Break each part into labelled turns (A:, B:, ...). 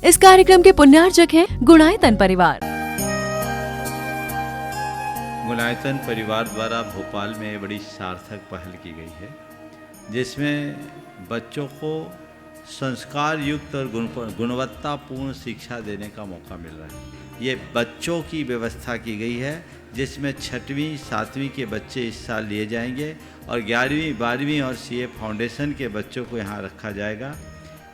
A: इस कार्यक्रम के पुण्यार्चक हैं गुणायतन परिवार।
B: गुणायतन परिवार द्वारा भोपाल में बड़ी सार्थक पहल की गई है, जिसमें बच्चों को संस्कार युक्त और गुणवत्तापूर्ण शिक्षा देने का मौका मिल रहा है। ये बच्चों की व्यवस्था की गई है, जिसमें 6वीं 7वीं के बच्चे इस साल लिए जाएंगे और 11वीं 12वीं और सीए फाउंडेशन के बच्चों को यहाँ रखा जाएगा।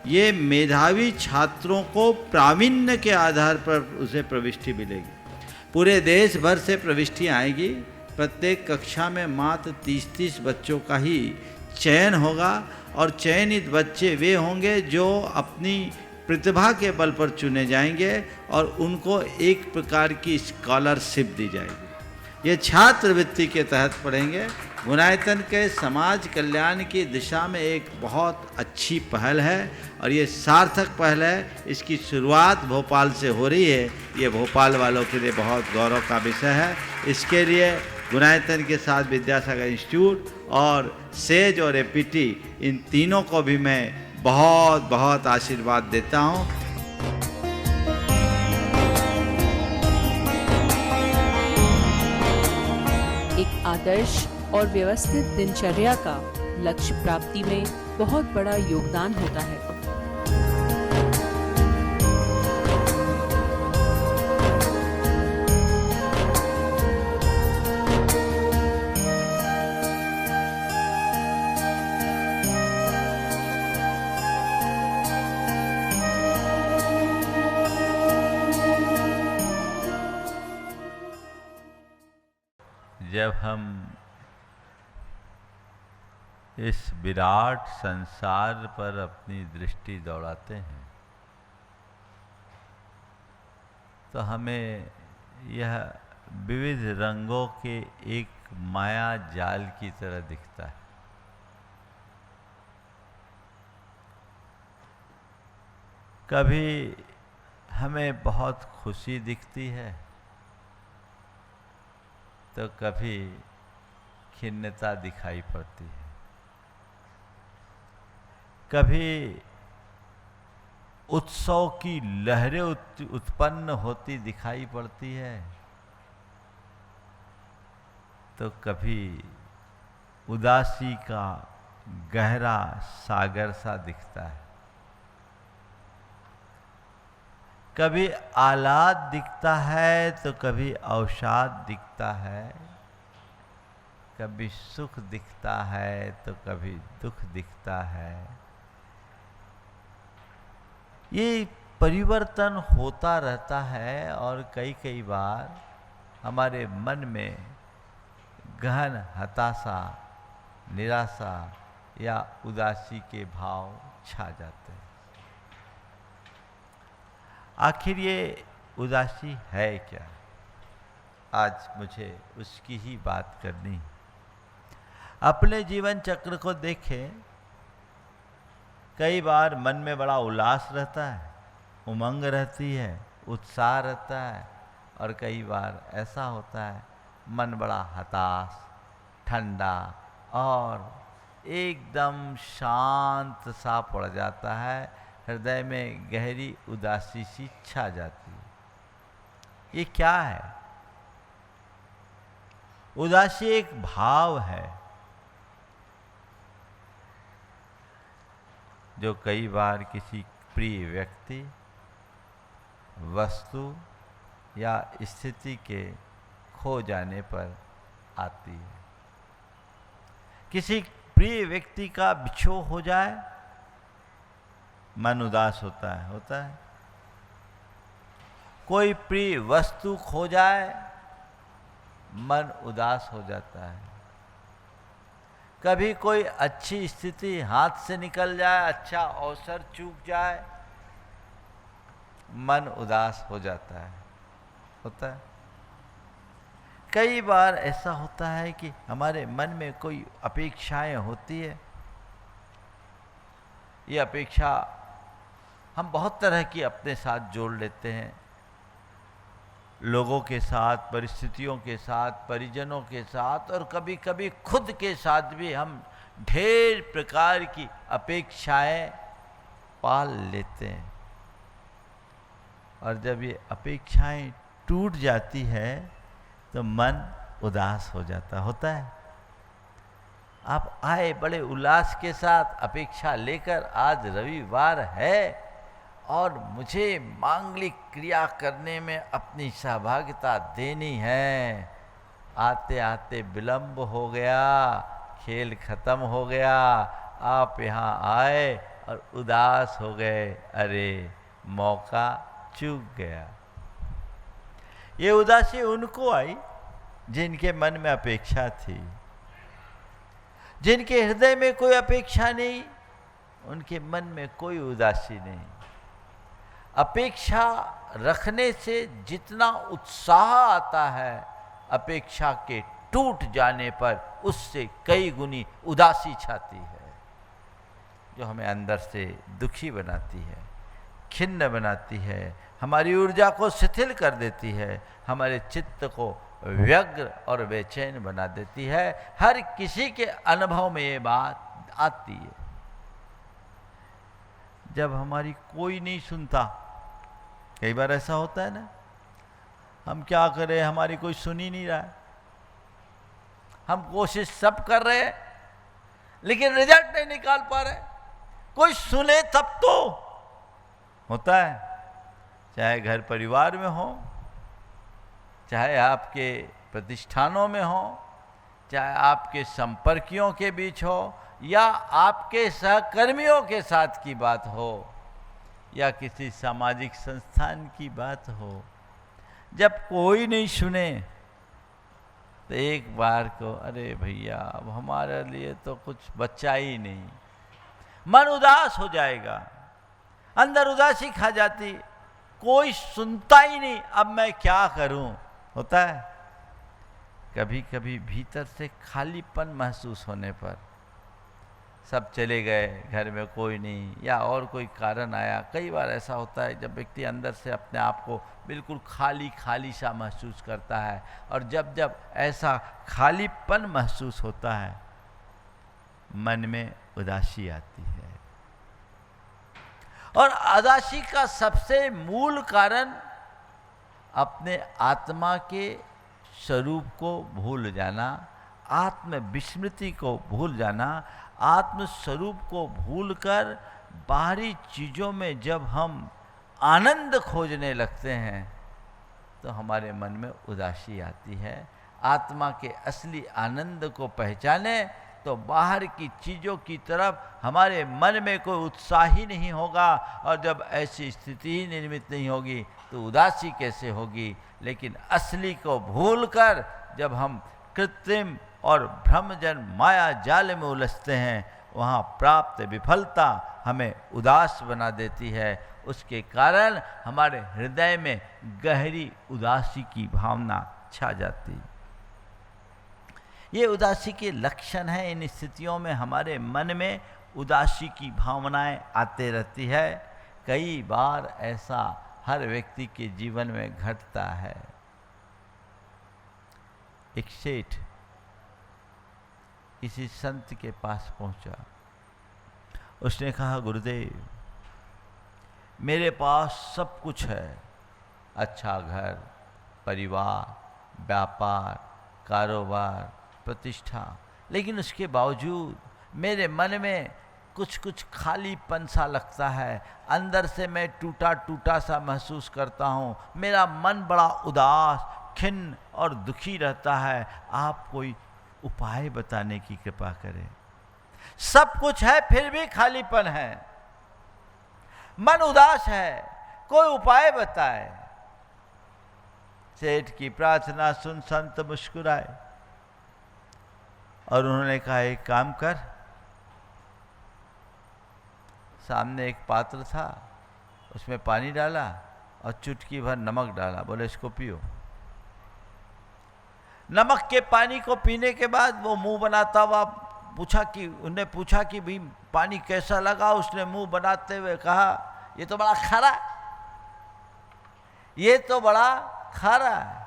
B: ये मेधावी छात्रों को प्रावीण्य के आधार पर उसे प्रविष्टि मिलेगी। पूरे देश भर से प्रविष्टियाँ आएगी। प्रत्येक कक्षा में मात्र 30-30 बच्चों का ही चयन होगा और चयनित बच्चे वे होंगे जो अपनी प्रतिभा के बल पर चुने जाएंगे और उनको एक प्रकार की स्कॉलरशिप दी जाएगी। ये छात्रवृत्ति के तहत पढ़ेंगे। गुणायतन के समाज कल्याण की दिशा में एक बहुत अच्छी पहल है और ये सार्थक पहल है। इसकी शुरुआत भोपाल से हो रही है। ये भोपाल वालों के लिए बहुत गौरव का विषय है। इसके लिए गुणायतन के साथ विद्यासागर इंस्टीट्यूट और सेज और एपीटी, इन तीनों को भी मैं बहुत बहुत आशीर्वाद देता हूँ।
A: एक आदर्श और व्यवस्थित दिनचर्या का लक्ष्य प्राप्ति में बहुत बड़ा योगदान होता है।
B: जब हम इस विराट संसार पर अपनी दृष्टि दौड़ाते हैं तो हमें यह विविध रंगों के एक माया जाल की तरह दिखता है। कभी हमें बहुत खुशी दिखती है तो कभी खिन्नता दिखाई पड़ती है। कभी उत्सव की लहरें उत्पन्न होती दिखाई पड़ती है तो कभी उदासी का गहरा सागर सा दिखता है। कभी आह्लाद दिखता है तो कभी अवसाद दिखता है। कभी सुख दिखता है तो कभी दुख दिखता है। ये परिवर्तन होता रहता है और कई बार हमारे मन में गहन हताशा, निराशा या उदासी के भाव छा जाते हैं। आखिर ये उदासी है क्या? आज मुझे उसकी ही बात करनी है। अपने जीवन चक्र को देखें। कई बार मन में बड़ा उल्लास रहता है, उमंग रहती है, उत्साह रहता है और कई बार ऐसा होता है मन बड़ा हताश, ठंडा और एकदम शांत सा पड़ जाता है। हृदय में गहरी उदासी सी छा जाती है। ये क्या है? उदासी एक भाव है जो कई बार किसी प्रिय व्यक्ति, वस्तु या स्थिति के खो जाने पर आती है। किसी प्रिय व्यक्ति का बिछोह हो जाए, मन उदास होता है। कोई प्रिय वस्तु खो जाए, मन उदास हो जाता है। कभी कोई अच्छी स्थिति हाथ से निकल जाए, अच्छा अवसर चूक जाए, मन उदास हो जाता है। होता है। कई बार ऐसा होता है कि हमारे मन में कोई अपेक्षाएं होती है। ये अपेक्षा हम बहुत तरह की अपने साथ जोड़ लेते हैं। लोगों के साथ, परिस्थितियों के साथ, परिजनों के साथ और कभी कभी खुद के साथ भी हम ढेर प्रकार की अपेक्षाएं पाल लेते हैं।
C: और जब ये अपेक्षाएं टूट जाती है तो मन उदास हो जाता होता है। आप आए बड़े उल्लास के साथ अपेक्षा लेकर, आज रविवार है और मुझे मांगलिक क्रिया करने में अपनी सहभागिता देनी है। आते आते विलंब हो गया, खेल खत्म हो गया, आप यहाँ आए और उदास हो गए, अरे मौका चूक गया। ये उदासी उनको आई जिनके मन में अपेक्षा थी। जिनके हृदय में कोई अपेक्षा नहीं, उनके मन में कोई उदासी नहीं। अपेक्षा रखने से जितना उत्साह आता है, अपेक्षा के टूट जाने पर उससे कई गुनी उदासी छाती है, जो हमें अंदर से दुखी बनाती है, खिन्न बनाती है, हमारी ऊर्जा को शिथिल कर देती है, हमारे चित्त को व्यग्र और बेचैन बना देती है। हर किसी के अनुभव में ये बात आती है। जब हमारी कोई नहीं सुनता, कई बार ऐसा होता है ना, हम क्या करें, हमारी कोई सुन ही नहीं रहा है, हम कोशिश सब कर रहे हैं लेकिन रिजल्ट नहीं निकाल पा रहे। कोई सुने तब तो होता है, चाहे घर परिवार में हो, चाहे आपके प्रतिष्ठानों में हो, चाहे आपके संपर्कियों के बीच हो, या आपके सहकर्मियों के साथ की बात हो, या किसी सामाजिक संस्थान की बात हो। जब कोई नहीं सुने तो एक बार को, अरे भैया अब हमारे लिए तो कुछ बचा ही नहीं, मन उदास हो जाएगा, अंदर उदासी खा जाती, कोई सुनता ही नहीं, अब मैं क्या करूं। होता है कभी कभी भीतर से खालीपन महसूस होने पर, सब चले गए, घर में कोई नहीं, या और कोई कारण आया। कई बार ऐसा होता है जब व्यक्ति अंदर से अपने आप को बिल्कुल खाली खाली सा महसूस करता है, और जब जब ऐसा खालीपन महसूस होता है, मन में उदासी आती है। और उदासी का सबसे मूल कारण अपने आत्मा के स्वरूप को भूल जाना, आत्म विस्मृति को भूल जाना। आत्म स्वरूप को भूलकर बाहरी चीज़ों में जब हम आनंद खोजने लगते हैं तो हमारे मन में उदासी आती है। आत्मा के असली आनंद को पहचाने तो बाहर की चीज़ों की तरफ हमारे मन में कोई उत्साह ही नहीं होगा, और जब ऐसी स्थिति ही निर्मित नहीं होगी तो उदासी कैसे होगी। लेकिन असली को भूलकर जब हम कृत्रिम और भ्रमजन माया जाल में उलझते हैं, वहाँ प्राप्त विफलता हमें उदास बना देती है। उसके कारण हमारे हृदय में गहरी उदासी की भावना छा जाती है। ये उदासी के लक्षण हैं। इन स्थितियों में हमारे मन में उदासी की भावनाएं आते रहती है। कई बार ऐसा हर व्यक्ति के जीवन में घटता है। एक सेठ किसी संत के पास पहुंचा, उसने कहा, गुरुदेव मेरे पास सब कुछ है, अच्छा घर, परिवार, व्यापार, कारोबार, प्रतिष्ठा, लेकिन उसके बावजूद मेरे मन में कुछ कुछ खालीपन सा लगता है। अंदर से मैं टूटा टूटा सा महसूस करता हूँ। मेरा मन बड़ा उदास, खिन्न और दुखी रहता है। आप कोई उपाय बताने की कृपा करें। सब कुछ है फिर भी खालीपन है, मन उदास है, कोई उपाय बताए। सेठ की प्रार्थना सुन संत मुस्कुराए और उन्होंने कहा, एक काम कर। सामने एक पात्र था, उसमें पानी डाला और चुटकी भर नमक डाला, बोले इसको पियो। नमक के पानी को पीने के बाद वो मुंह बनाता हुआ उन्हें पूछा कि भाई पानी कैसा लगा। उसने मुंह बनाते हुए कहा, ये तो बड़ा खारा, ये तो बड़ा खारा है।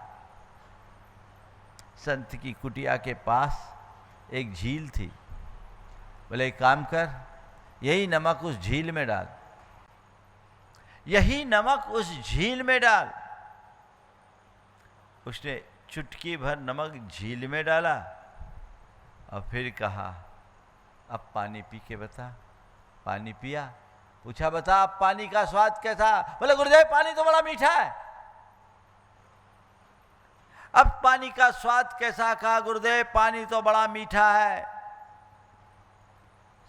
C: संत की कुटिया के पास एक झील थी, बोले एक काम कर, यही नमक उस झील में डाल। यही नमक उस झील में डाल। उसने चुटकी भर नमक झील में डाला और फिर कहा, अब पानी पी के बता। पानी पिया, पूछा बता अब पानी का स्वाद कैसा? बोले गुरुदेव पानी तो बड़ा मीठा है। अब पानी का स्वाद कैसा? कहा गुरुदेव पानी तो बड़ा मीठा है।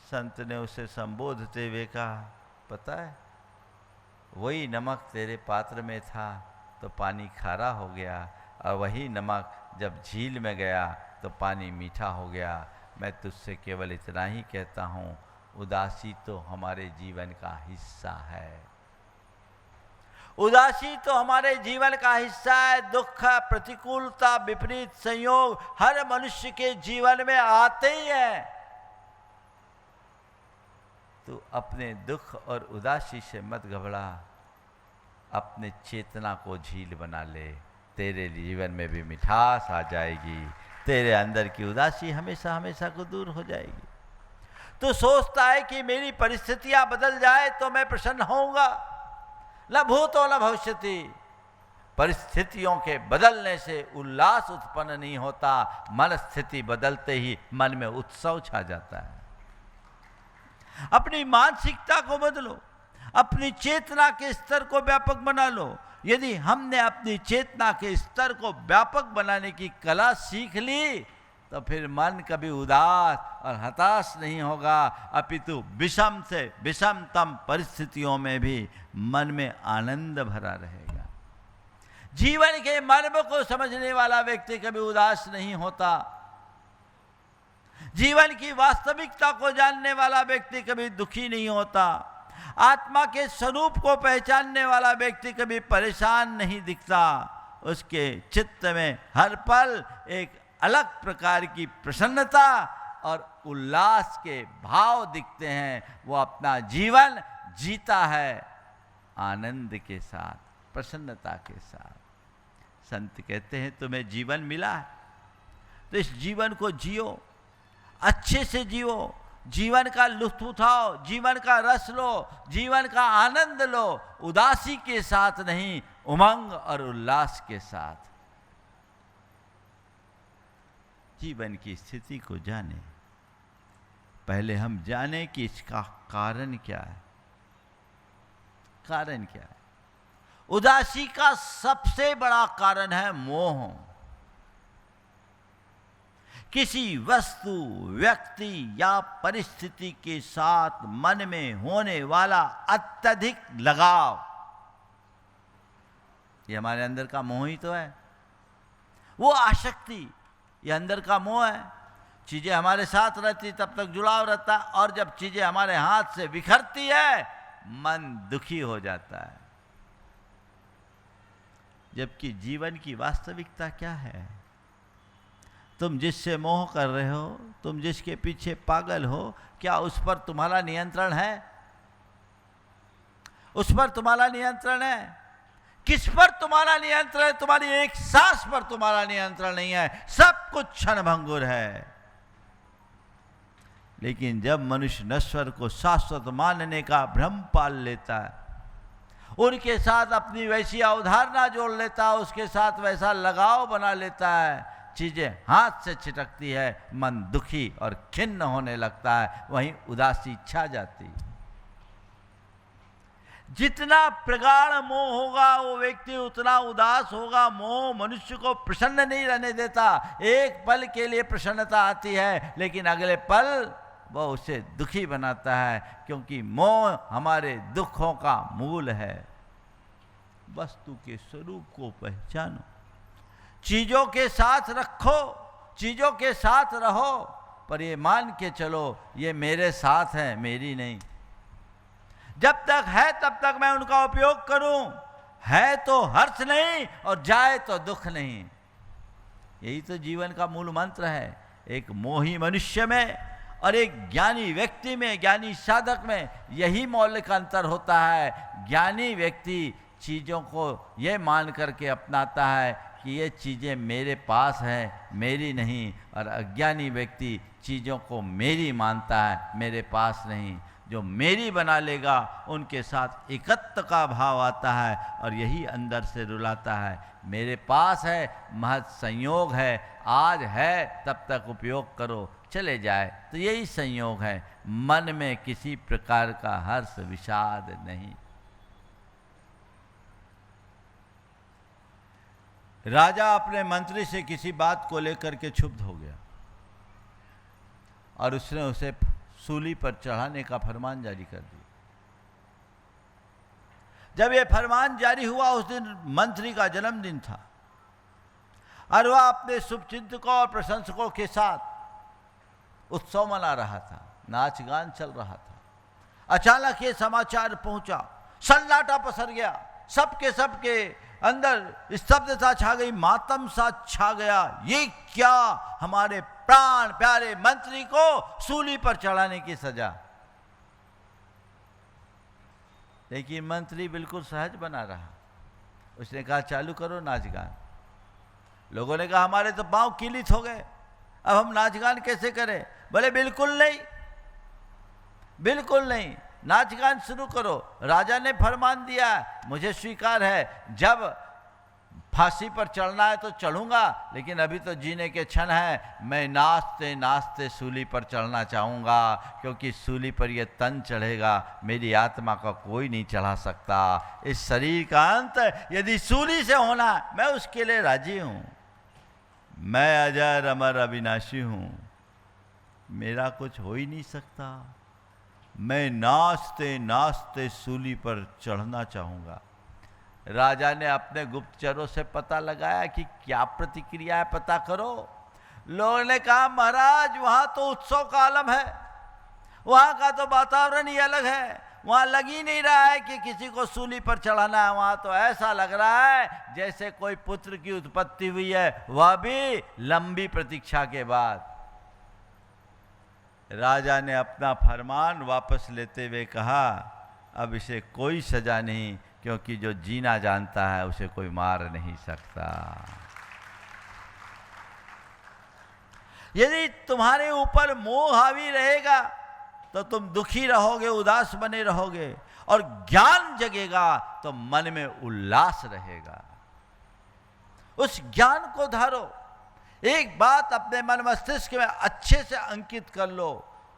C: संत ने उसे संबोधते हुए कहा, पता है वही नमक तेरे पात्र में था तो पानी खारा हो गया, और वही नमक जब झील में गया तो पानी मीठा हो गया। मैं तुझसे केवल इतना ही कहता हूँ, उदासी तो हमारे जीवन का हिस्सा है। उदासी तो हमारे जीवन का हिस्सा है। दुख, प्रतिकूलता, विपरीत संयोग हर मनुष्य के जीवन में आते ही हैं। तो अपने दुख और उदासी से मत घबरा, अपने चेतना को झील बना ले, तेरे जीवन में भी मिठास आ जाएगी, तेरे अंदर की उदासी हमेशा हमेशा को दूर हो जाएगी। तो सोचता है कि मेरी परिस्थितियां बदल जाए तो मैं प्रसन्न होऊंगा, न भूतो न भविष्यति। परिस्थितियों के बदलने से उल्लास उत्पन्न नहीं होता, मन स्थिति बदलते ही मन में उत्सव छा जाता है। अपनी मानसिकता को बदलो, अपनी चेतना के स्तर को व्यापक बना लो। यदि हमने अपनी चेतना के स्तर को व्यापक बनाने की कला सीख ली तो फिर मन कभी उदास और हताश नहीं होगा, अपितु विषम से विषमतम परिस्थितियों में भी मन में आनंद भरा रहेगा। जीवन के मर्म को समझने वाला व्यक्ति कभी उदास नहीं होता। जीवन की वास्तविकता को जानने वाला व्यक्ति कभी दुखी नहीं होता। आत्मा के स्वरूप को पहचानने वाला व्यक्ति कभी परेशान नहीं दिखता। उसके चित्त में हर पल एक अलग प्रकार की प्रसन्नता और उल्लास के भाव दिखते हैं। वो अपना जीवन जीता है आनंद के साथ, प्रसन्नता के साथ। संत कहते हैं तुम्हें जीवन मिला है तो इस जीवन को जियो, अच्छे से जियो, जीवन का लुत्फ उठाओ, जीवन का रस लो, जीवन का आनंद लो, उदासी के साथ नहीं, उमंग और उल्लास के साथ। जीवन की स्थिति को जाने, पहले हम जाने कि इसका कारण क्या है। कारण क्या है? उदासी का सबसे बड़ा कारण है मोह। किसी वस्तु, व्यक्ति या परिस्थिति के साथ मन में होने वाला अत्यधिक लगाव, ये हमारे अंदर का मोह ही तो है। वो आसक्ति, ये अंदर का मोह है। चीजें हमारे साथ रहती तब तक जुड़ाव रहता है, और जब चीजें हमारे हाथ से बिखरती है मन दुखी हो जाता है। जबकि जीवन की वास्तविकता क्या है? तुम जिससे मोह कर रहे हो, तुम जिसके पीछे पागल हो, क्या उस पर तुम्हारा नियंत्रण है? उस पर तुम्हारा नियंत्रण है? किस पर तुम्हारा नियंत्रण है? तुम्हारी एक सांस पर तुम्हारा नियंत्रण नहीं है। सब कुछ क्षणभंगुर है। लेकिन जब मनुष्य नश्वर को शाश्वत मानने का भ्रम पाल लेता है, उनके साथ अपनी वैसी अवधारणा जोड़ लेता है, उसके साथ वैसा लगाव बना लेता है, चीजें हाथ से छिटकती है, मन दुखी और खिन्न होने लगता है, वहीं उदासी छा जाती है। जितना प्रगाढ़ मोह होगा वो व्यक्ति उतना उदास होगा। मोह मनुष्य को प्रसन्न नहीं रहने देता। एक पल के लिए प्रसन्नता आती है लेकिन अगले पल वह उसे दुखी बनाता है, क्योंकि मोह हमारे दुखों का मूल है। वस्तु के स्वरूप को पहचानो, चीजों के साथ रखो, चीजों के साथ रहो, पर ये मान के चलो ये मेरे साथ है, मेरी नहीं। जब तक है तब तक मैं उनका उपयोग करूं, है तो हर्ष नहीं और जाए तो दुख नहीं। यही तो जीवन का मूल मंत्र है। एक मोही मनुष्य में और एक ज्ञानी व्यक्ति में, ज्ञानी साधक में यही मौलिक अंतर होता है। ज्ञानी व्यक्ति चीज़ों को ये मान करके अपनाता है कि ये चीज़ें मेरे पास हैं, मेरी नहीं, और अज्ञानी व्यक्ति चीज़ों को मेरी मानता है, मेरे पास नहीं। जो मेरी बना लेगा उनके साथ एकत्व का भाव आता है और यही अंदर से रुलाता है। मेरे पास है, महज संयोग है, आज है तब तक उपयोग करो, चले जाए तो यही संयोग है। मन में किसी प्रकार का हर्ष विषाद नहीं। राजा अपने मंत्री से किसी बात को लेकर के क्षुब्ध हो गया और उसने उसे सूली पर चढ़ाने का फरमान जारी कर दिया। जब यह फरमान जारी हुआ, उस दिन मंत्री का जन्मदिन था और वह अपने शुभचिंतकों और प्रशंसकों के साथ उत्सव मना रहा था, नाच गान चल रहा था। अचानक ये समाचार पहुंचा, सन्नाटा पसर गया, सबके अंदर स्तब्धता छा गई, मातम सा छा गया। ये क्या, हमारे प्राण प्यारे मंत्री को सूली पर चढ़ाने की सजा। लेकिन मंत्री बिल्कुल सहज बना रहा। उसने कहा चालू करो नाच गान। लोगों ने कहा हमारे तो पांव किलित हो गए, अब हम नाच गान कैसे करें। बोले बिल्कुल नहीं, बिल्कुल नहीं, नाच गान शुरू करो। राजा ने फरमान दिया, मुझे स्वीकार है, जब फांसी पर चढ़ना है तो चढ़ूंगा, लेकिन अभी तो जीने के क्षण हैं। मैं नाचते नाचते सूली पर चढ़ना चाहूँगा, क्योंकि सूली पर यह तन चढ़ेगा, मेरी आत्मा का कोई नहीं चढ़ा सकता। इस शरीर का अंत यदि सूली से होना, मैं उसके लिए राजी हूँ। मैं अजर अमर अविनाशी हूँ, मेरा कुछ हो ही नहीं सकता। मैं नाचते नाचते सूली पर चढ़ना चाहूँगा। राजा ने अपने गुप्तचरों से पता लगाया कि क्या प्रतिक्रिया है, पता करो। लोगों ने कहा महाराज वहाँ तो उत्सव का आलम है, वहाँ का तो वातावरण ही अलग है, वहाँ लग ही नहीं रहा है कि किसी को सूली पर चढ़ाना है। वहाँ तो ऐसा लग रहा है जैसे कोई पुत्र की उत्पत्ति हुई है, वह भी लंबी प्रतीक्षा के बाद। राजा ने अपना फरमान वापस लेते हुए कहा, अब इसे कोई सजा नहीं, क्योंकि जो जीना जानता है उसे कोई मार नहीं सकता। यदि तुम्हारे ऊपर मोह हावी रहेगा तो तुम दुखी रहोगे, उदास बने रहोगे, और ज्ञान जगेगा तो मन में उल्लास रहेगा। उस ज्ञान को धारो। एक बात अपने मन मस्तिष्क में अच्छे से अंकित कर लो,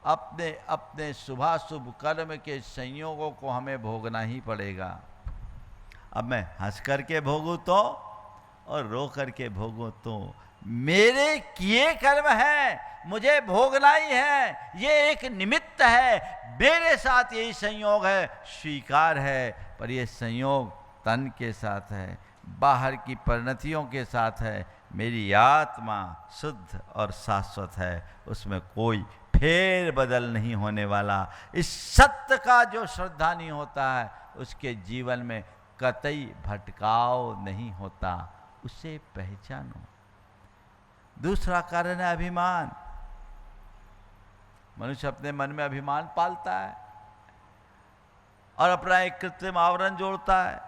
C: अपने अपने शुभाशुभ कर्म के संयोगों को हमें भोगना ही पड़ेगा। अब मैं हंस करके भोगूं तो और रो करके भोगूं तो, मेरे किए कर्म हैं, मुझे भोगना ही है। ये एक निमित्त है, मेरे साथ यही संयोग है, स्वीकार है। पर ये संयोग तन के साथ है, बाहर की परिणतियों के साथ है। मेरी आत्मा शुद्ध और शाश्वत है, उसमें कोई फेर बदल नहीं होने वाला। इस सत्य का जो श्रद्धा नहीं होता है, उसके जीवन में कतई भटकाव नहीं होता। उसे पहचानो। दूसरा कारण है अभिमान। मनुष्य अपने मन में अभिमान पालता है और अपना एक कृत्रिम आवरण जोड़ता है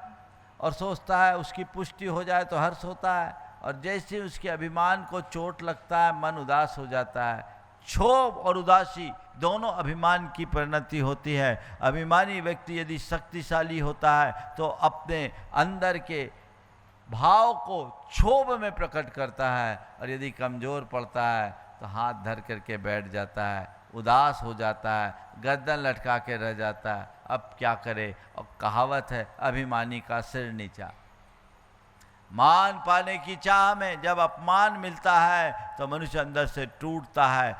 C: और सोचता है उसकी पुष्टि हो जाए तो हर्ष होता है, और जैसे उसके अभिमान को चोट लगता है मन उदास हो जाता है। क्षोभ और उदासी दोनों अभिमान की परिणति होती है। अभिमानी व्यक्ति यदि शक्तिशाली होता है तो अपने अंदर के भाव को क्षोभ में प्रकट करता है, और यदि कमजोर पड़ता है तो हाथ धर करके बैठ जाता है, उदास हो जाता है, गर्दन लटका के रह जाता है। अब क्या करे। और कहावत है अभिमानी का सिर नीचा। मान पाने की चाह में जब अपमान मिलता है तो मनुष्य अंदर से टूटता है,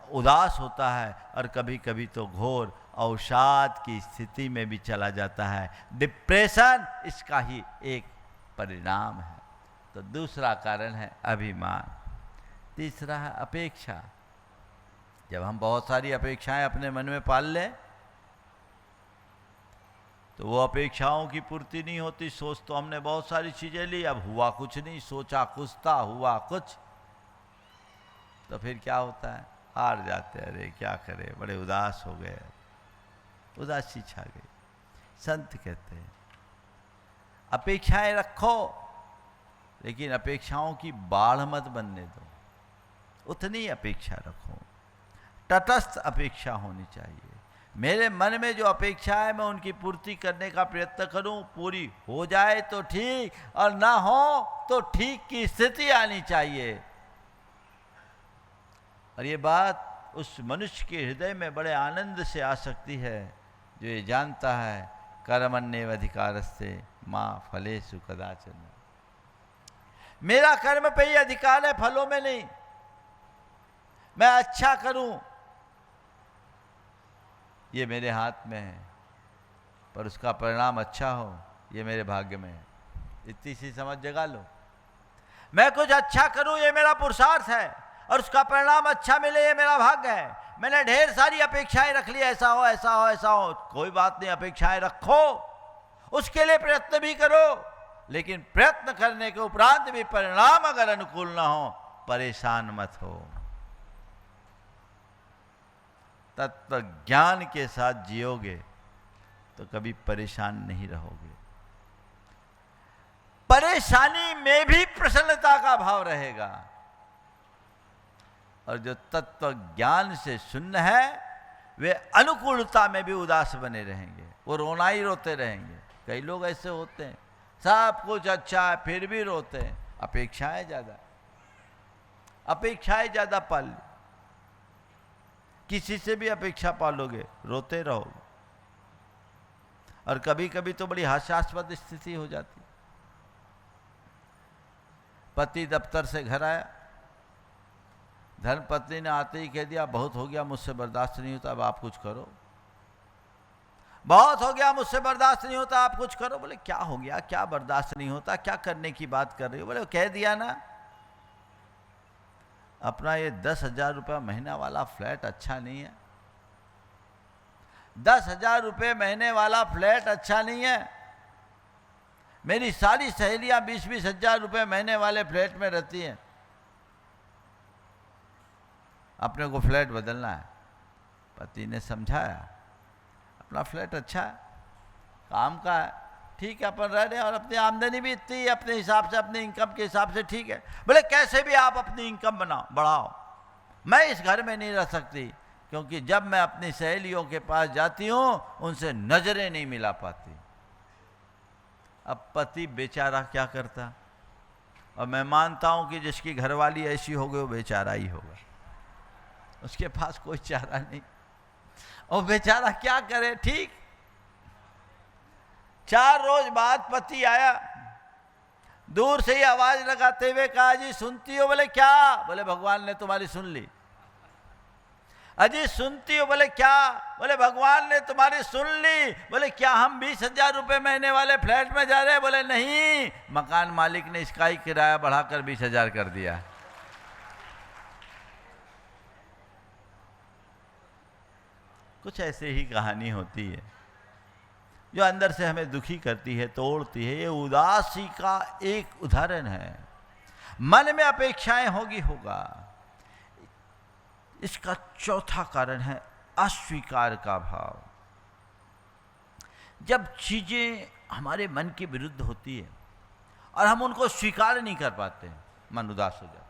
C: उदास होता है, और कभी कभी तो घोर अवसाद की स्थिति में भी चला जाता है। डिप्रेशन इसका ही एक परिणाम है। तो दूसरा कारण है अभिमान। तीसरा है अपेक्षा। जब हम बहुत सारी अपेक्षाएं अपने मन में पाल लें तो वो अपेक्षाओं की पूर्ति नहीं होती। सोच तो हमने बहुत सारी चीजें ली, अब हुआ कुछ नहीं, सोचा कुछ था, हुआ कुछ। तो फिर क्या होता है, हार जाते हैं, अरे क्या करें, बड़े उदास हो गए, उदासी छा गई। संत कहते हैं अपेक्षाएं रखो, लेकिन अपेक्षाओं की बाढ़ मत बनने दो, उतनी अपेक्षा रखो। तटस्थ अपेक्षा होनी चाहिए। मेरे मन में जो अपेक्षा है मैं उनकी पूर्ति करने का प्रयत्न करूं, पूरी हो जाए तो ठीक, और ना हो तो ठीक की स्थिति आनी चाहिए। और ये बात उस मनुष्य के हृदय में बड़े आनंद से आ सकती है जो ये जानता है कर्मण्येव अधिकारस्ते मां फलेषु कदाचन। मेरा कर्म पे ही अधिकार है, फलों में नहीं। मैं अच्छा करूं ये मेरे हाथ में है, पर उसका परिणाम अच्छा हो ये मेरे भाग्य में है। इतनी सी समझ जगा लो। मैं कुछ अच्छा करूं ये मेरा पुरुषार्थ है, और उसका परिणाम अच्छा मिले ये मेरा भाग्य है। मैंने ढेर सारी अपेक्षाएं रख ली, ऐसा हो ऐसा हो ऐसा हो। कोई बात नहीं, अपेक्षाएं रखो, उसके लिए प्रयत्न भी करो, लेकिन प्रयत्न करने के उपरांत भी परिणाम अगर अनुकूल ना हो, परेशान मत हो। तत्व ज्ञान के साथ जियोगे तो कभी परेशान नहीं रहोगे। परेशानी में भी प्रसन्नता का भाव रहेगा। और जो तत्व ज्ञान से शून्य है वे अनुकूलता में भी उदास बने रहेंगे, वो रोना ही रोते रहेंगे। कई लोग ऐसे होते हैं, सब कुछ अच्छा है फिर भी रोते हैं। अपेक्षाएं ज्यादा पाल ली। किसी से भी अपेक्षा पालोगे रोते रहोगे। और कभी कभी तो बड़ी हास्यास्पद स्थिति हो जाती। पति दफ्तर से घर आया, धर्मपत्नी ने आते ही कह दिया बहुत हो गया, मुझसे बर्दाश्त नहीं होता, अब आप कुछ करो। बहुत हो गया, मुझसे बर्दाश्त नहीं होता, आप कुछ करो। बोले क्या हो गया, क्या बर्दाश्त नहीं होता, क्या करने की बात कर रही हो? बोले कह दिया ना, अपना ये 10,000 रुपया महीना वाला फ्लैट अच्छा नहीं है। 10,000 रुपये महीने वाला फ्लैट अच्छा नहीं है। मेरी सारी सहेलियां 20-20 हजार रुपये महीने वाले फ्लैट में रहती हैं। अपने को फ्लैट बदलना है। पति ने समझाया, अपना फ्लैट अच्छा है, काम का है, ठीक है, अपन रह रहे हैं और अपनी आमदनी भी इतनी है, अपने हिसाब से, अपने इनकम के हिसाब से ठीक है। बोले कैसे भी आप अपनी इनकम बढ़ाओ, मैं इस घर में नहीं रह सकती, क्योंकि जब मैं अपनी सहेलियों के पास जाती हूँ उनसे नजरें नहीं मिला पाती। अब पति बेचारा क्या करता? और मैं मानता हूँ कि जिसकी घरवाली ऐसी हो गई वो बेचारा ही होगा, उसके पास कोई चारा नहीं। और बेचारा क्या करे? ठीक 4 रोज बाद पति आया, दूर से ही आवाज लगाते हुए कहा जी सुनती हो? बोले क्या? बोले भगवान ने तुम्हारी सुन ली। अजी सुनती हो? बोले क्या? बोले भगवान ने तुम्हारी सुन ली। बोले क्या हम 20,000 रुपये महीने वाले फ्लैट में जा रहे हैं? बोले नहीं, मकान मालिक ने इसका ही किराया बढ़ाकर 20,000 कर दिया। कुछ ऐसे ही कहानी होती है जो अंदर से हमें दुखी करती है, तोड़ती है। ये उदासी का एक उदाहरण है। मन में अपेक्षाएं होगा। इसका चौथा कारण है अस्वीकार का भाव। जब चीजें हमारे मन के विरुद्ध होती है और हम उनको स्वीकार नहीं कर पाते, मन उदास हो जाता है।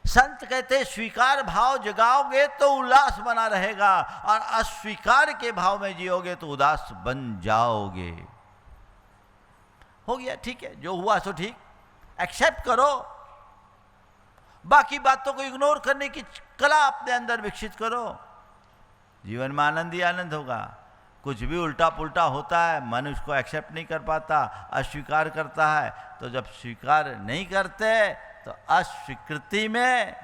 C: संत कहते हैं स्वीकार भाव जगाओगे तो उल्लास बना रहेगा, और अस्वीकार के भाव में जियोगे तो उदास बन जाओगे। हो गया, ठीक है, जो हुआ सो ठीक, एक्सेप्ट करो। बाकी बातों को इग्नोर करने की कला अपने अंदर विकसित करो। जीवन में आनंद ही आनंद होगा। कुछ भी उल्टा पुल्टा होता है, मन उसको एक्सेप्ट नहीं कर पाता, अस्वीकार करता है। तो जब स्वीकार नहीं करते तो अस्वीकृति में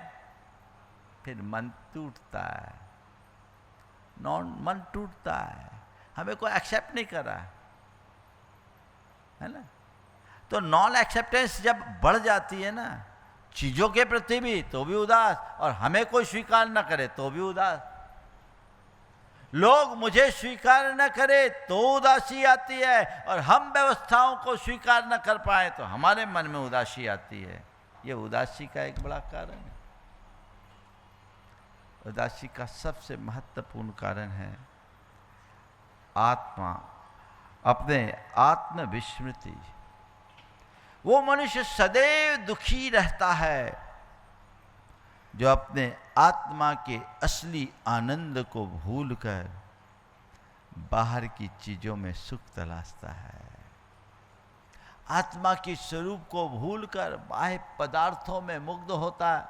C: फिर मन टूटता है, मन टूटता है। हमें कोई एक्सेप्ट नहीं कर रहा है ना। तो नॉन एक्सेप्टेंस जब बढ़ जाती है ना चीजों के प्रति भी, तो भी उदास, और हमें कोई स्वीकार न करे तो भी उदास। लोग मुझे स्वीकार न करे तो उदासी आती है, और हम व्यवस्थाओं को स्वीकार न कर पाए तो हमारे मन में उदासी आती है। ये उदासी का एक बड़ा कारण है। उदासी का सबसे महत्वपूर्ण कारण है आत्मा, अपने आत्मविस्मृति। वो मनुष्य सदैव दुखी रहता है जो अपने आत्मा के असली आनंद को भूलकर बाहर की चीजों में सुख तलाशता है, आत्मा के स्वरूप को भूलकर बाह्य पदार्थों में मुग्ध होता है,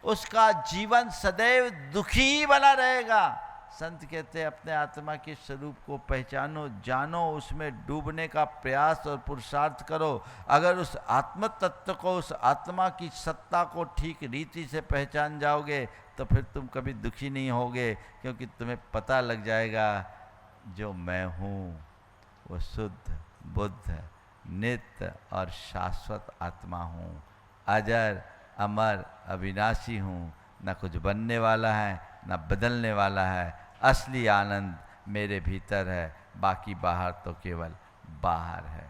C: उसका जीवन सदैव दुखी ही बना रहेगा। संत कहते हैं अपने आत्मा के स्वरूप को पहचानो, जानो, उसमें डूबने का प्रयास और पुरुषार्थ करो। अगर उस आत्म तत्व को, उस आत्मा की सत्ता को ठीक रीति से पहचान जाओगे तो फिर तुम कभी दुखी नहीं होगे, क्योंकि तुम्हें पता लग जाएगा जो मैं हूँ वो शुद्ध, बुद्ध, नित्य और शाश्वत आत्मा हूँ, अजर, अमर, अविनाशी हूँ, न कुछ बनने वाला है न बदलने वाला है। असली आनंद मेरे भीतर है, बाकी बाहर तो केवल बाहर है।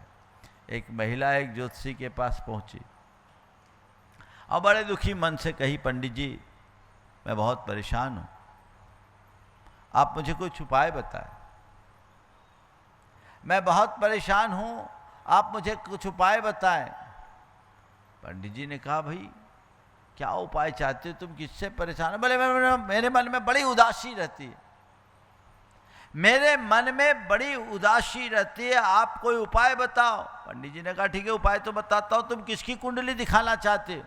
C: एक महिला एक ज्योतिषी के पास पहुंची और बड़े दुखी मन से कही, पंडित जी मैं बहुत परेशान हूँ, आप मुझे कुछ उपाय बताएं। मैं बहुत परेशान हूँ, आप मुझे कुछ उपाय बताएं। पंडित जी ने कहा, भाई क्या उपाय चाहते हो, तुम किससे परेशान हो? बोले मेरे मन में बड़ी उदासी रहती है, मेरे मन में बड़ी उदासी रहती है, आप कोई उपाय बताओ। पंडित जी ने कहा ठीक है उपाय तो बताता हूं, तुम किसकी कुंडली दिखाना चाहते हो?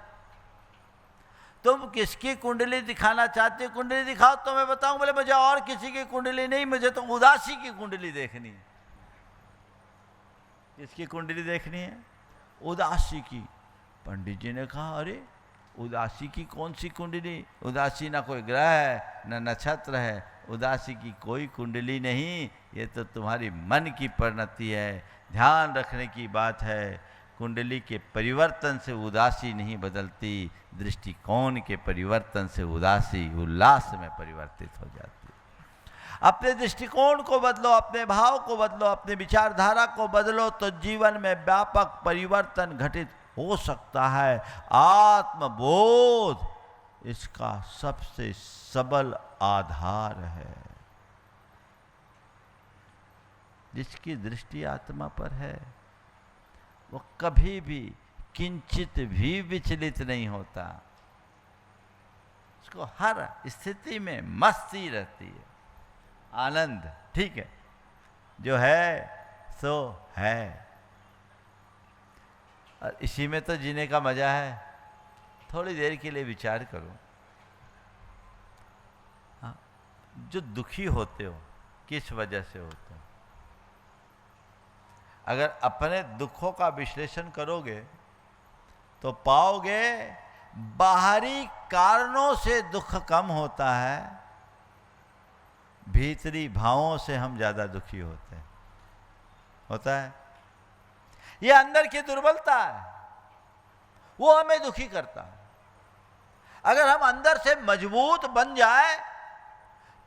C: तुम किसकी कुंडली दिखाना चाहते हो? कुंडली दिखाओ तो मैं बताऊं। बोले मुझे और किसी की कुंडली नहीं, मुझे तो उदासी की कुंडली देखनी है। किसकी कुंडली देखनी है? उदासी की। पंडित जी ने कहा अरे उदासी की कौन सी कुंडली? उदासी ना कोई ग्रह है न नक्षत्र है, उदासी की कोई कुंडली नहीं, ये तो तुम्हारी मन की परिणति है। ध्यान रखने की बात है, कुंडली के परिवर्तन से उदासी नहीं बदलती, दृष्टिकोण के परिवर्तन से उदासी उल्लास में परिवर्तित हो जाती है। अपने दृष्टिकोण को बदलो, अपने भाव को बदलो, अपने विचारधारा को बदलो तो जीवन में व्यापक परिवर्तन घटित हो सकता है। आत्मबोध इसका सबसे सबल आधार है। जिसकी दृष्टि आत्मा पर है वो कभी भी किंचित भी विचलित नहीं होता, उसको हर स्थिति में मस्ती रहती है, आनंद। ठीक है, जो है सो है, और इसी में तो जीने का मजा है। थोड़ी देर के लिए विचार करो, हाँ, जो दुखी होते हो किस वजह से होते हो? अगर अपने दुखों का विश्लेषण करोगे तो पाओगे बाहरी कारणों से दुख कम होता है, भीतरी भावों से हम ज्यादा दुखी होते हैं। होता है, ये अंदर की दुर्बलता है, वो हमें दुखी करता है। अगर हम अंदर से मजबूत बन जाए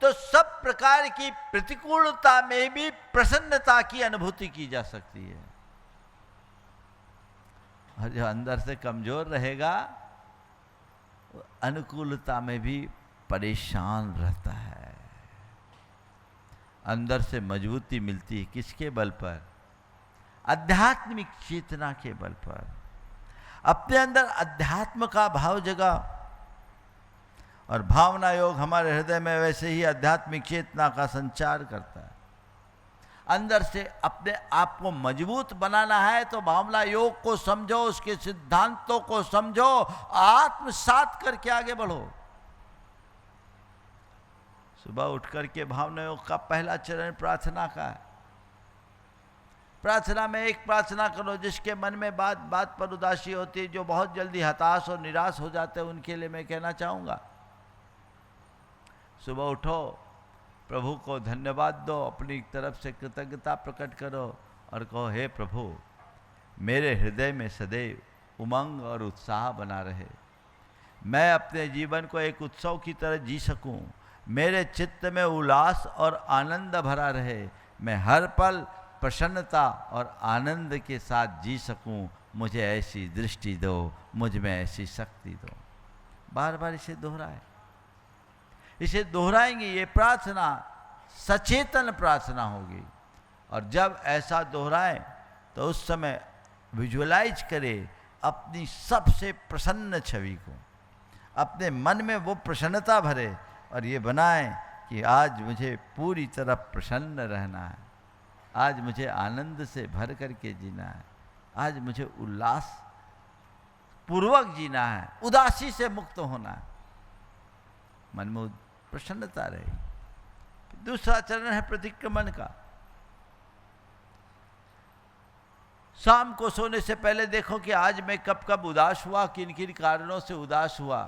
C: तो सब प्रकार की प्रतिकूलता में भी प्रसन्नता की अनुभूति की जा सकती है। और जो अंदर से कमजोर रहेगा वो अनुकूलता में भी परेशान रहता है। अंदर से मजबूती मिलती है किसके बल पर? आध्यात्मिक चेतना के बल पर। अपने अंदर अध्यात्म का भाव जगा, और भावना योग हमारे हृदय में वैसे ही आध्यात्मिक चेतना का संचार करता है। अंदर से अपने आप को मजबूत बनाना है तो भावना योग को समझो, उसके सिद्धांतों को समझो, आत्मसात करके आगे बढ़ो। सुबह उठकर के भावना योग का पहला चरण प्रार्थना का है। प्रार्थना में एक प्रार्थना करो जिसके मन में बात बात पर उदासी होती है, जो बहुत जल्दी हताश और निराश हो जाते हैं, उनके लिए मैं कहना चाहूँगा, सुबह उठो, प्रभु को धन्यवाद दो, अपनी तरफ से कृतज्ञता प्रकट करो और कहो हे प्रभु, मेरे हृदय में सदैव उमंग और उत्साह बना रहे, मैं अपने जीवन को एक उत्सव की तरह जी सकूं, मेरे चित्त में उल्लास और आनंद भरा रहे, मैं हर पल प्रसन्नता और आनंद के साथ जी सकूं, मुझे ऐसी दृष्टि दो, मुझ में ऐसी शक्ति दो। बार बार इसे दोहराए, इसे दोहराएंगे, ये प्रार्थना सचेतन प्रार्थना होगी। और जब ऐसा दोहराएं तो उस समय विजुअलाइज करें अपनी सबसे प्रसन्न छवि को, अपने मन में वो प्रसन्नता भरे और ये बनाए कि आज मुझे पूरी तरह प्रसन्न रहना है, आज मुझे आनंद से भर करके जीना है, आज मुझे उल्लास पूर्वक जीना है, उदासी से मुक्त होना है, मन में प्रसन्नता रहेगी। दूसरा चरण है प्रतिक्रमण का। शाम को सोने से पहले देखो कि आज मैं कब कब उदास हुआ, किन किन कारणों से उदास हुआ।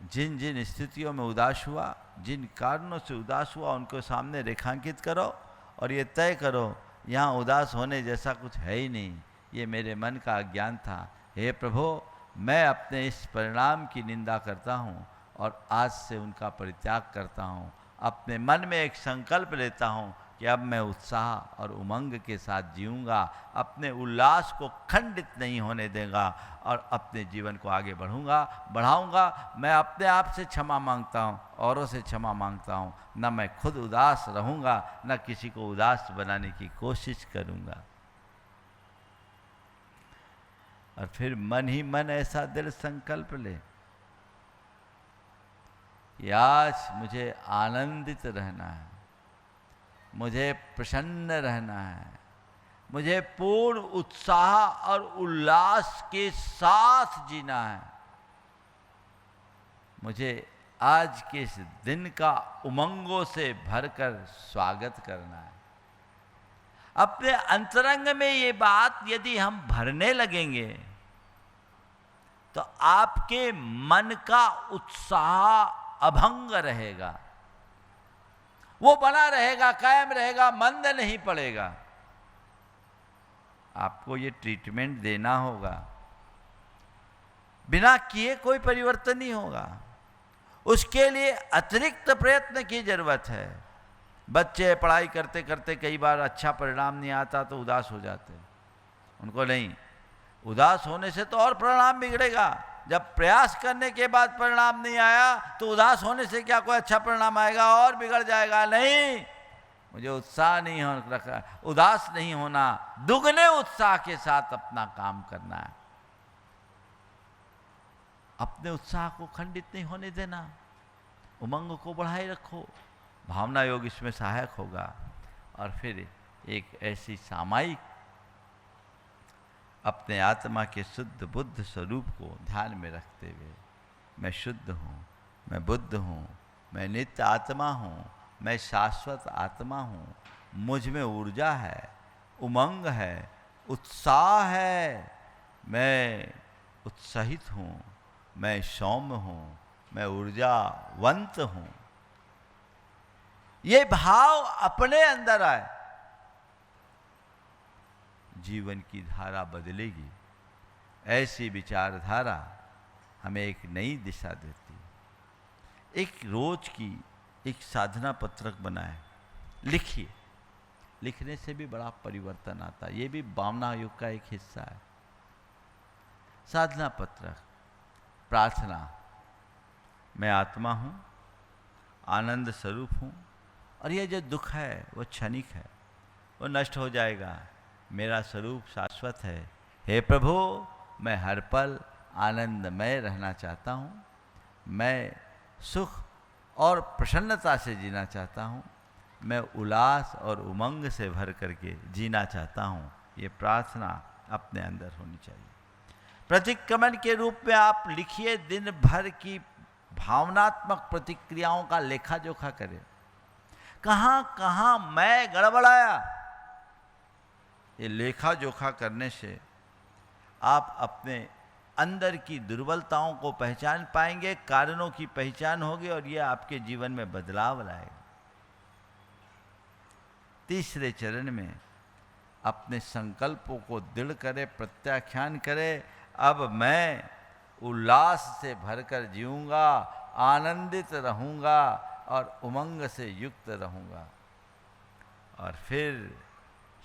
C: जिन जिन स्थितियों में उदास हुआ, जिन कारणों से उदास हुआ, उनको सामने रेखांकित करो और ये तय करो यहाँ उदास होने जैसा कुछ है ही नहीं, ये मेरे मन का अज्ञान था। हे प्रभु, मैं अपने इस परिणाम की निंदा करता हूँ और आज से उनका परित्याग करता हूँ। अपने मन में एक संकल्प लेता हूँ कि अब मैं उत्साह और उमंग के साथ जीऊँगा, अपने उल्लास को खंडित नहीं होने देगा और अपने जीवन को आगे बढ़ाऊँगा। मैं अपने आप से क्षमा मांगता हूँ, औरों से क्षमा मांगता हूँ। न मैं खुद उदास रहूँगा, न किसी को उदास बनाने की कोशिश करूँगा। और फिर मन ही मन ऐसा दृढ़ संकल्प ले कि आज मुझे आनंदित रहना है, मुझे प्रसन्न रहना है, मुझे पूर्ण उत्साह और उल्लास के साथ जीना है, मुझे आज के इस दिन का उमंगों से भरकर स्वागत करना है। अपने अंतरंग में ये बात यदि हम भरने लगेंगे तो आपके मन का उत्साह अभंग रहेगा, वो बना रहेगा, कायम रहेगा, मंद नहीं पड़ेगा। आपको ये ट्रीटमेंट देना होगा, बिना किए कोई परिवर्तन नहीं होगा। उसके लिए अतिरिक्त प्रयत्न की जरूरत है। बच्चे पढ़ाई करते करते कई बार अच्छा परिणाम नहीं आता तो उदास हो जाते हैं। उनको नहीं, उदास होने से तो और परिणाम बिगड़ेगा। जब प्रयास करने के बाद परिणाम नहीं आया तो उदास होने से क्या कोई अच्छा परिणाम आएगा? और बिगड़ जाएगा। नहीं, मुझे उत्साह नहीं हो रखा, उदास नहीं होना, दुगने उत्साह के साथ अपना काम करना है। अपने उत्साह को खंडित नहीं होने देना, उमंग को बढ़ाए रखो। भावना योग इसमें सहायक होगा। और फिर एक ऐसी सामायिक अपने आत्मा के शुद्ध बुद्ध स्वरूप को ध्यान में रखते हुए, मैं शुद्ध हूँ, मैं बुद्ध हूँ, मैं नित्य आत्मा हूँ, मैं शाश्वत आत्मा हूँ, मुझ में ऊर्जा है, उमंग है, उत्साह है, मैं उत्साहित हूँ, मैं सौम्य हूँ, मैं ऊर्जावंत हूँ। ये भाव अपने अंदर आए, जीवन की धारा बदलेगी। ऐसी विचारधारा हमें एक नई दिशा देती है। एक रोज की एक साधना पत्रक बनाए, लिखिए। लिखने से भी बड़ा परिवर्तन आता है। ये भी भावना योग का एक हिस्सा है। साधना पत्रक, प्रार्थना, मैं आत्मा हूँ, आनंद स्वरूप हूँ और ये जो दुख है वो क्षणिक है, वो नष्ट हो जाएगा। मेरा स्वरूप शाश्वत है। हे प्रभु, मैं हर पल आनंदमय रहना चाहता हूँ, मैं सुख और प्रसन्नता से जीना चाहता हूँ, मैं उल्लास और उमंग से भर करके जीना चाहता हूँ। ये प्रार्थना अपने अंदर होनी चाहिए। प्रतिक्रमण के रूप में आप लिखिए, दिन भर की भावनात्मक प्रतिक्रियाओं का लेखा जोखा करें। कहाँ कहाँ मैं गड़बड़ाया, ये लेखा जोखा करने से आप अपने अंदर की दुर्बलताओं को पहचान पाएंगे, कारणों की पहचान होगी और ये आपके जीवन में बदलाव लाएगा। तीसरे चरण में अपने संकल्पों को दृढ़ करें, प्रत्याख्यान करें। अब मैं उल्लास से भरकर जीऊँगा, आनंदित रहूँगा और उमंग से युक्त रहूँगा। और फिर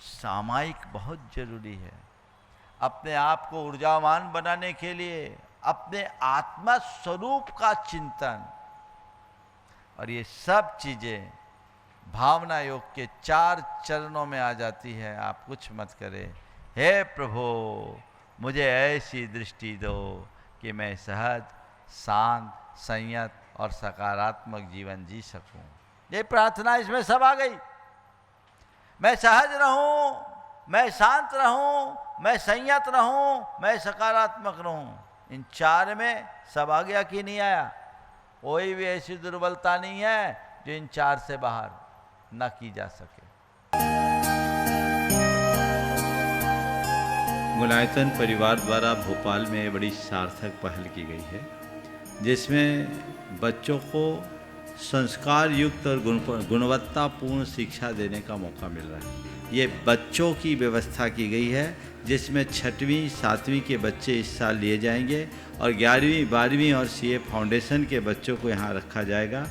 C: सामायिक बहुत जरूरी है। अपने आप को ऊर्जावान बनाने के लिए अपने आत्मा स्वरूप का चिंतन, और ये सब चीज़ें भावना योग के 4 चरणों में आ जाती है। आप कुछ मत करें। हे प्रभु, मुझे ऐसी दृष्टि दो कि मैं सहज, शांत, संयत और सकारात्मक जीवन जी सकूं। ये प्रार्थना इसमें सब आ गई। मैं सहज रहूं, मैं शांत रहूं, मैं संयत रहूं, मैं सकारात्मक रहूं। इन चार में सब आ गया कि नहीं आया? कोई भी ऐसी दुर्बलता नहीं है जो इन चार से बाहर न की जा सके।
B: गुणायतन परिवार द्वारा भोपाल में बड़ी सार्थक पहल की गई है, जिसमें बच्चों को संस्कार युक्त और गुणवत्तापूर्ण शिक्षा देने का मौका मिल रहा है। ये बच्चों की व्यवस्था की गई है, जिसमें 6वीं 7वीं के बच्चे इस साल लिए जाएंगे और 11वीं 12वीं और सीए फाउंडेशन के बच्चों को यहाँ रखा जाएगा।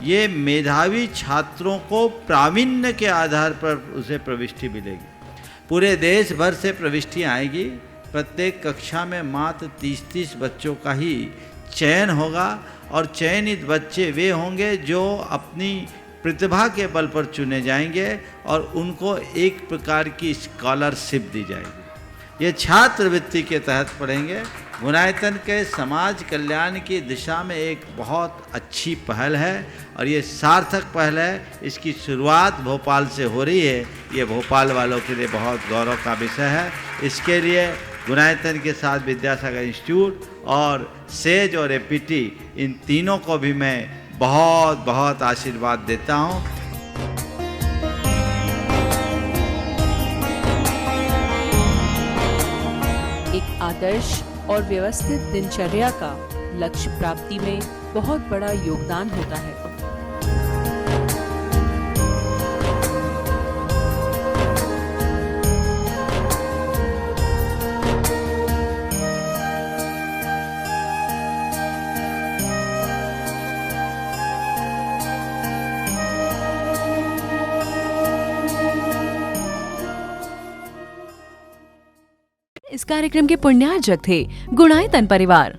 B: ये मेधावी छात्रों को प्रावीण्य के आधार पर उसे प्रविष्टि मिलेगी। पूरे देश भर से प्रविष्टियाँ आएगी। प्रत्येक कक्षा में मात्र 30-30 बच्चों का ही चयन होगा और चयनित बच्चे वे होंगे जो अपनी प्रतिभा के बल पर चुने जाएंगे और उनको एक प्रकार की स्कॉलरशिप दी जाएगी। ये छात्रवृत्ति के तहत पढ़ेंगे। गुणायतन के समाज कल्याण की दिशा में एक बहुत अच्छी पहल है और ये सार्थक पहल है। इसकी शुरुआत भोपाल से हो रही है। ये भोपाल वालों के लिए बहुत गौरव का विषय है। इसके लिए गुणायतन के साथ विद्यासागर इंस्टीट्यूट और सेज और एपीटी, इन तीनों को भी मैं बहुत बहुत आशीर्वाद देता हूँ।
A: एक आदर्श और व्यवस्थित दिनचर्या का लक्ष्य प्राप्ति में बहुत बड़ा योगदान होता है।
D: इस कार्यक्रम के पुण्यार्जक थे गुणायतन परिवार।